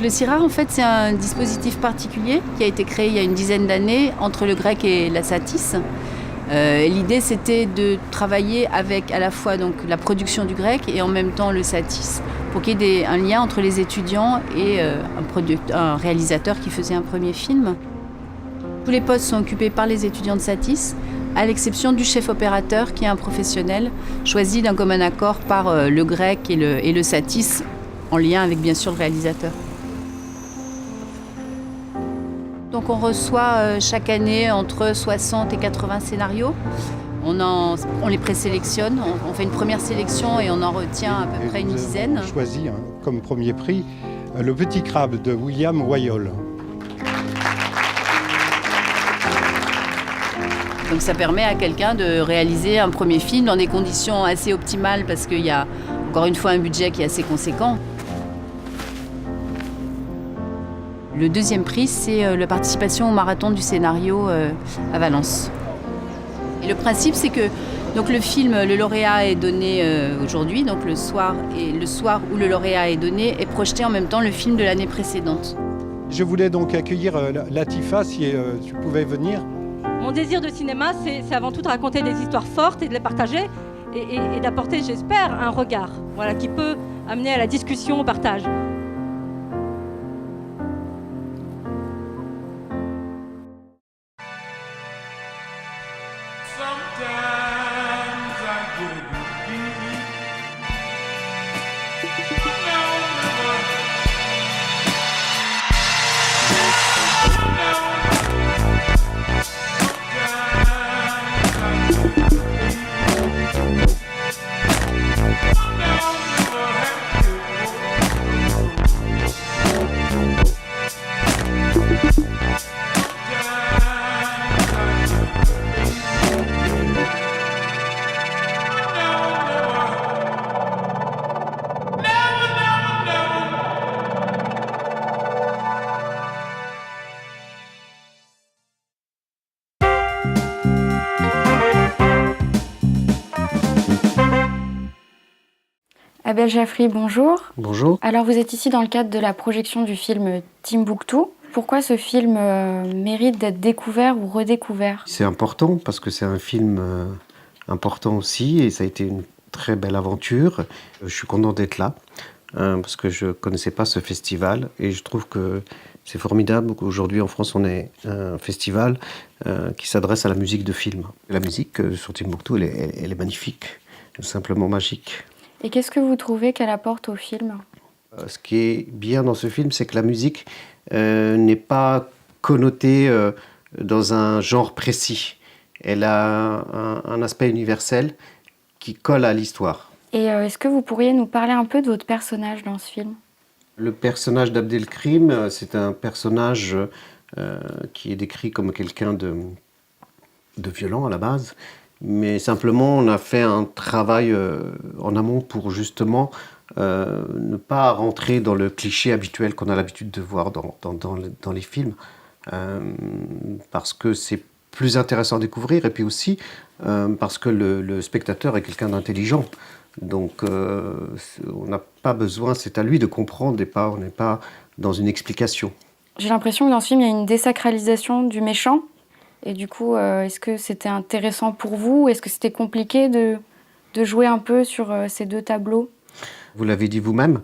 le CIRAR, en fait, c'est un dispositif particulier qui a été créé il y a une dizaine d'années entre le grec et la satis. L'idée, c'était de travailler avec à la fois donc, la production du grec et en même temps le satis, pour qu'il y ait un lien entre les étudiants et un réalisateur qui faisait un premier film. Tous les postes sont occupés par les étudiants de satis, à l'exception du chef opérateur qui est un professionnel choisi d'un commun accord par le grec et le satis, en lien avec bien sûr le réalisateur. Donc on reçoit chaque année entre 60 et 80 scénarios. On les présélectionne, on fait une première sélection et on en retient à peu près une dizaine. On choisit comme premier prix Le Petit Crabe de William Whyall. Donc ça permet à quelqu'un de réaliser un premier film dans des conditions assez optimales parce qu'il y a encore une fois un budget qui est assez conséquent. Le deuxième prix, c'est la participation au marathon du scénario à Valence. Et le principe, c'est que donc le film, le lauréat est donné aujourd'hui, donc le soir où le lauréat est donné, est projeté en même temps le film de l'année précédente. Je voulais donc accueillir Latifa, si tu pouvais venir. Mon désir de cinéma, c'est avant tout de raconter des histoires fortes et de les partager et d'apporter, j'espère, un regard qui peut amener à la discussion, au partage. Abel Jaffry, bonjour. Bonjour. Alors vous êtes ici dans le cadre de la projection du film Timbuktu. Pourquoi ce film mérite d'être découvert ou redécouvert ? C'est important parce que c'est un film important aussi et ça a été une très belle aventure. Je suis content d'être là parce que je ne connaissais pas ce festival et je trouve que c'est formidable qu'aujourd'hui en France on ait un festival qui s'adresse à la musique de film. La musique sur Timbuktu, elle est magnifique, tout simplement magique. Et qu'est-ce que vous trouvez qu'elle apporte au film ? Ce qui est bien dans ce film, c'est que la musique n'est pas connotée dans un genre précis. Elle a un aspect universel qui colle à l'histoire. Et est-ce que vous pourriez nous parler un peu de votre personnage dans ce film ? Le personnage d'Abdelkrim, c'est un personnage qui est décrit comme quelqu'un de violent à la base. Mais simplement, on a fait un travail en amont pour justement ne pas rentrer dans le cliché habituel qu'on a l'habitude de voir dans les films. Parce que c'est plus intéressant à découvrir et puis aussi parce que le spectateur est quelqu'un d'intelligent. Donc on n'a pas besoin, c'est à lui de comprendre et on n'est pas dans une explication. J'ai l'impression que dans ce film, il y a une désacralisation du méchant. Et du coup, est-ce que c'était intéressant pour vous ? Est-ce que c'était compliqué de jouer un peu sur ces deux tableaux ? Vous l'avez dit vous-même,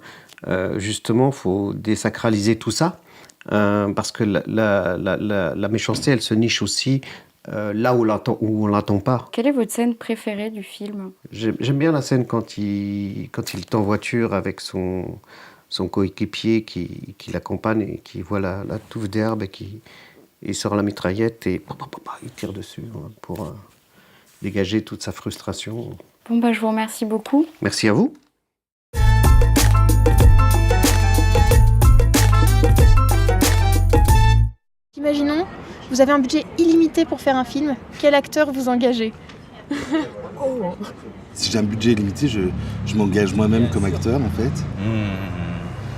justement, il faut désacraliser tout ça, parce que la méchanceté, elle se niche aussi là où on ne l'attend pas. Quelle est votre scène préférée du film ? J'aime bien la scène quand il est en voiture avec son coéquipier qui l'accompagne et qui voit la touffe d'herbe et qui... Il sort la mitraillette et il tire dessus pour dégager toute sa frustration. Bon, je vous remercie beaucoup. Merci à vous. Imaginons, vous avez un budget illimité pour faire un film. Quel acteur vous engagez ? Si j'ai un budget illimité, je m'engage moi-même comme acteur en fait.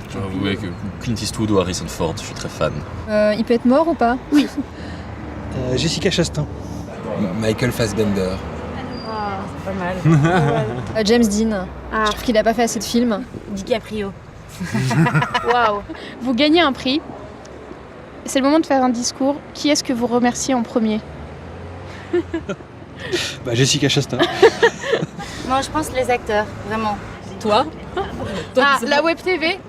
Je dois avouer que Clint Eastwood ou Harrison Ford, je suis très fan. Il peut être mort ou pas ? Oui. Jessica Chastain. Michael Fassbender. Ah, c'est pas mal. James Dean. Je trouve qu'il a pas fait assez de films. DiCaprio. Waouh. Vous gagnez un prix. C'est le moment de faire un discours. Qui est-ce que vous remerciez en premier? Jessica Chastain. Non, je pense les acteurs, vraiment. Toi? Ah, la web TV.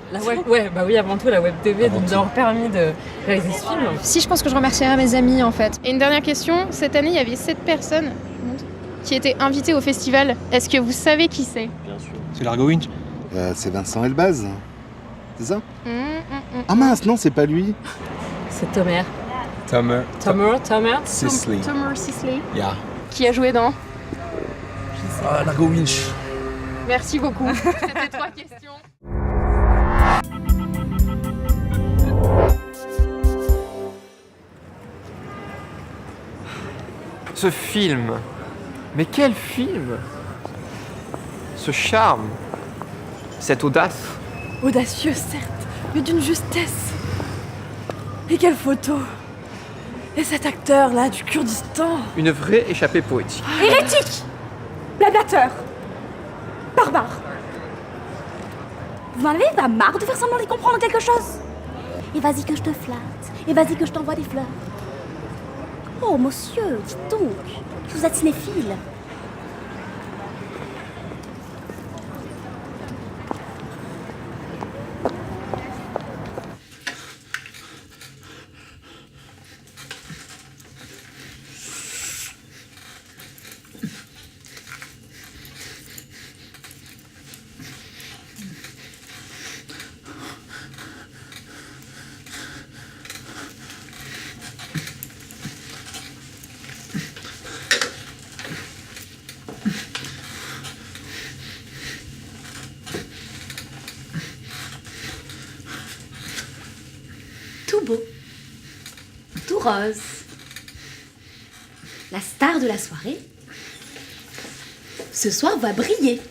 Oui, avant tout la web TV, de nous avoir permis de réaliser ce film. Si, je pense que je remercierais mes amis en fait. Et une dernière question, cette année il y avait 7 personnes qui étaient invitées au festival. Est-ce que vous savez qui c'est? C'est Largo Winch. C'est Vincent Elbaz. C'est ça? Ah mince, non, c'est pas lui. C'est Tomer. Tomer. Sisley. Tomer Sisley. Yeah. Qui a joué dans? Ah, Largo Winch. Merci beaucoup. C'était 3 questions. Ce film, mais quel film! Ce charme, cette audace. Audacieux, certes, mais d'une justesse. Et quelle photo! Et cet acteur-là du Kurdistan! Une vraie échappée poétique. Hérétique! Blablateur! Barbare! Vous en avez pas marre de faire semblant d'y comprendre quelque chose? Et vas-y que je te flatte, et vas-y que je t'envoie des fleurs. Oh, monsieur, dites donc, vous êtes cinéphile. Tout beau, tout rose. La star de la soirée, ce soir va briller.